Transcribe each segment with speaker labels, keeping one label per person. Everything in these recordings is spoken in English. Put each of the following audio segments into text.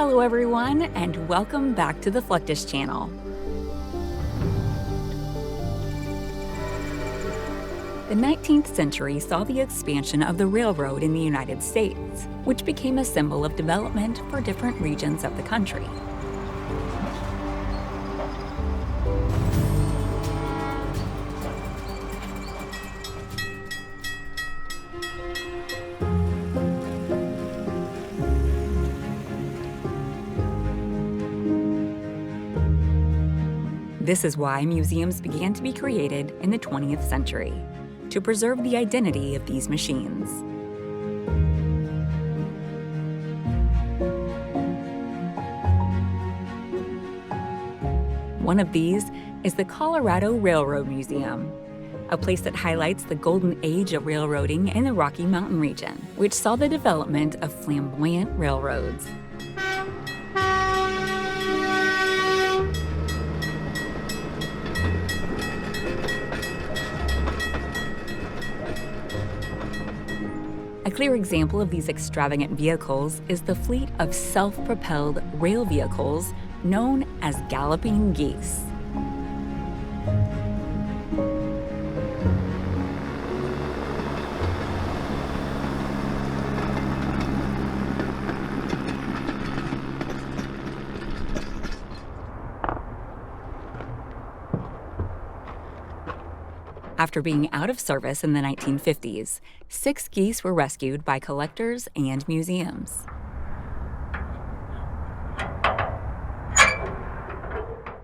Speaker 1: Hello everyone, and welcome back to the Fluctus Channel. The 19th century saw the expansion of the railroad in the United States, which became a symbol of development for different regions of the country. This is why museums began to be created in the 20th century, to preserve the identity of these machines. One of these is the Colorado Railroad Museum, a place that highlights the golden age of railroading in the Rocky Mountain region, which saw the development of flamboyant railroads. A clear example of these extravagant vehicles is the fleet of self-propelled rail vehicles known as Galloping Geese. After being out of service in the 1950s, 6 geese were rescued by collectors and museums.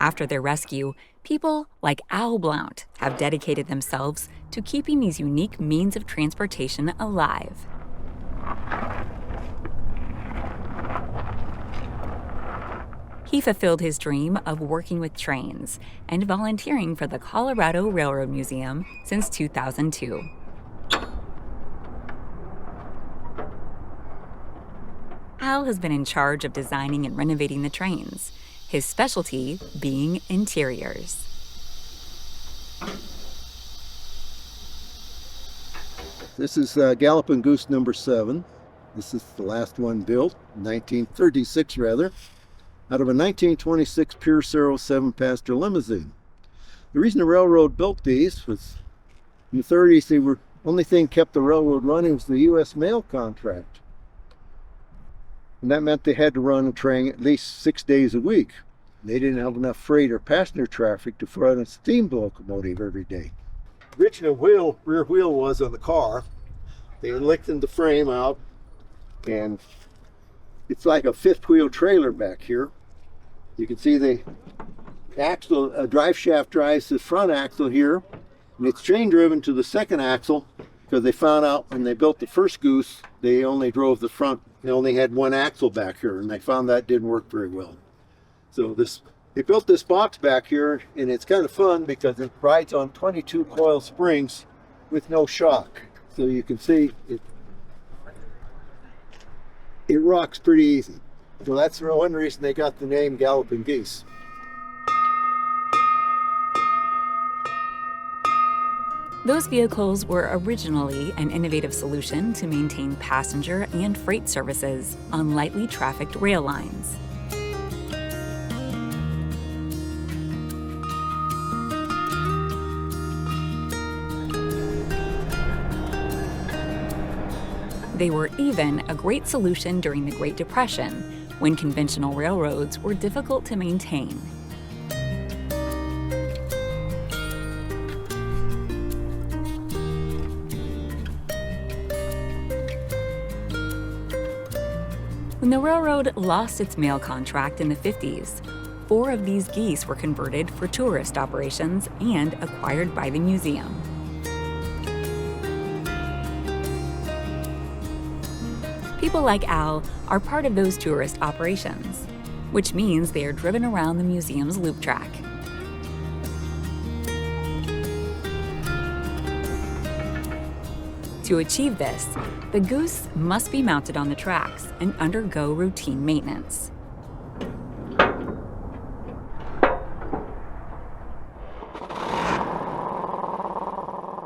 Speaker 1: After their rescue, people like Al Blount have dedicated themselves to keeping these unique means of transportation alive. He fulfilled his dream of working with trains and volunteering for the Colorado Railroad Museum since 2002. Al has been in charge of designing and renovating the trains, his specialty being interiors.
Speaker 2: This is Galloping Goose number 7. This is the last one built, 1936 rather, out of a 1926 Pierce Arrow 7-passenger limousine. The reason the railroad built these was in the 30s, they were only thing kept the railroad running was the U.S. mail contract. And that meant they had to run a train at least 6 days a week. They didn't have enough freight or passenger traffic to run a steam locomotive every day. Original rear wheel was on the car. They lengthened the frame out, and it's like a fifth wheel trailer back here. You can see the axle, drive shaft drives the front axle here, and it's chain driven to the second axle because they found out when they built the first Goose, they only drove the front. They only had one axle back here, and they found that didn't work very well. So they built this box back here, and it's kind of fun because it rides on 22 coil springs with no shock. So you can see it rocks pretty easy. So that's one reason they got the name Galloping Geese.
Speaker 1: Those vehicles were originally an innovative solution to maintain passenger and freight services on lightly trafficked rail lines. They were even a great solution during the Great Depression, when conventional railroads were difficult to maintain. When the railroad lost its mail contract in the 50s, 4 of these geese were converted for tourist operations and acquired by the museum. People like Al are part of those tourist operations, which means they are driven around the museum's loop track. To achieve this, the Goose must be mounted on the tracks and undergo routine maintenance.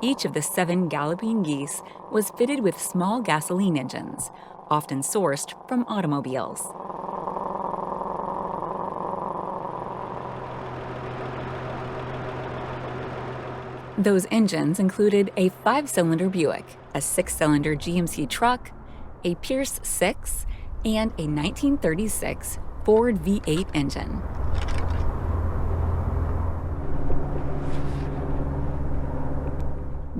Speaker 1: Each of the 7 Galloping Geese was fitted with small gasoline engines, often sourced from automobiles. Those engines included a 5-cylinder Buick, a 6-cylinder GMC truck, a Pierce 6, and a 1936 Ford V8 engine.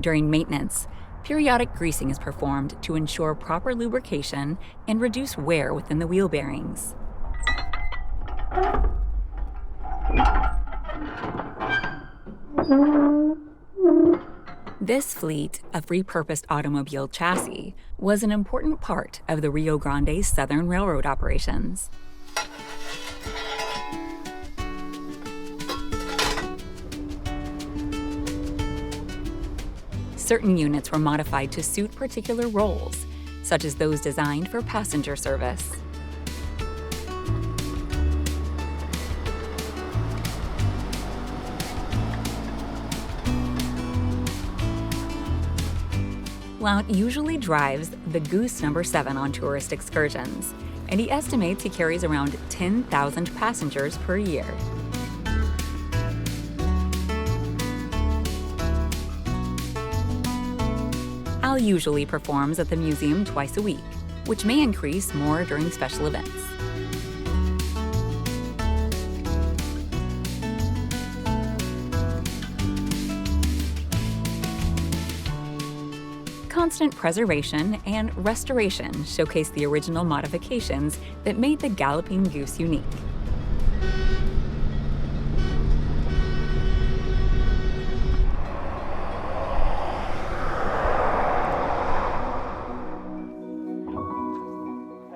Speaker 1: During maintenance, periodic greasing is performed to ensure proper lubrication and reduce wear within the wheel bearings. This fleet of repurposed automobile chassis was an important part of the Rio Grande Southern Railroad operations. Certain units were modified to suit particular roles, such as those designed for passenger service. Blount usually drives the Goose No. 7 on tourist excursions, and he estimates he carries around 10,000 passengers per year. Al usually performs at the museum twice a week, which may increase more during special events. Constant preservation and restoration showcase the original modifications that made the Galloping Goose unique.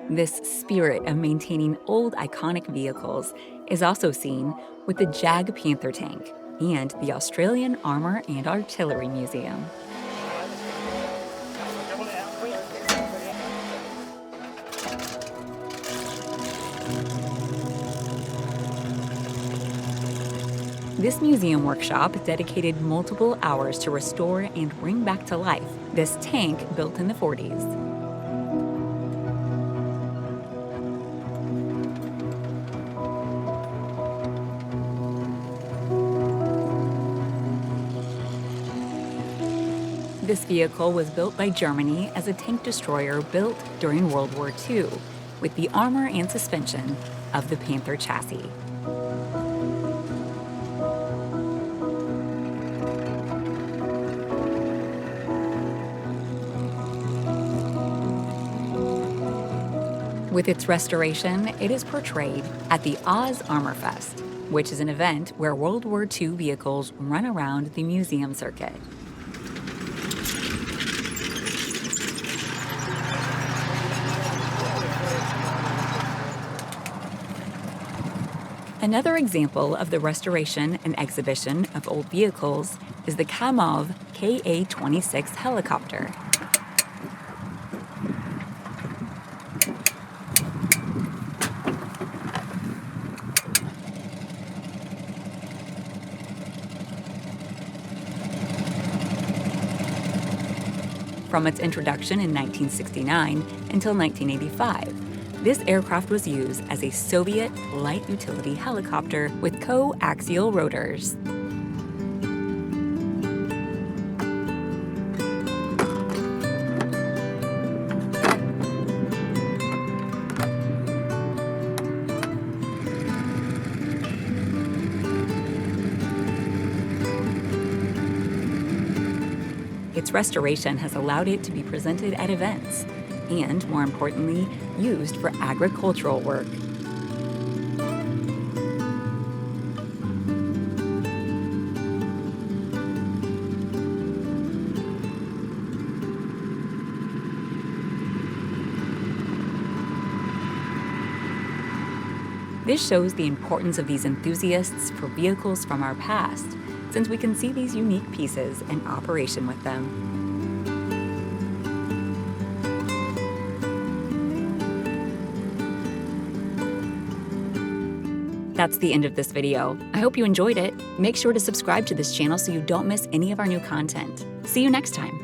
Speaker 1: This spirit of maintaining old iconic vehicles is also seen with the Jag Panther tank and the Australian Armour and Artillery Museum. This museum workshop dedicated multiple hours to restore and bring back to life this tank built in the 40s. This vehicle was built by Germany as a tank destroyer built during World War II, with the armor and suspension of the Panther chassis. With its restoration, it is portrayed at the Aus-Armourfest, which is an event where World War II vehicles run around the museum circuit. Another example of the restoration and exhibition of old vehicles is the Kamov Ka-26 helicopter. From its introduction in 1969 until 1985, this aircraft was used as a Soviet light utility helicopter with coaxial rotors. Its restoration has allowed it to be presented at events and, more importantly, used for agricultural work. This shows the importance of these enthusiasts for vehicles from our past, since we can see these unique pieces in operation with them. That's the end of this video. I hope you enjoyed it. Make sure to subscribe to this channel so you don't miss any of our new content. See you next time.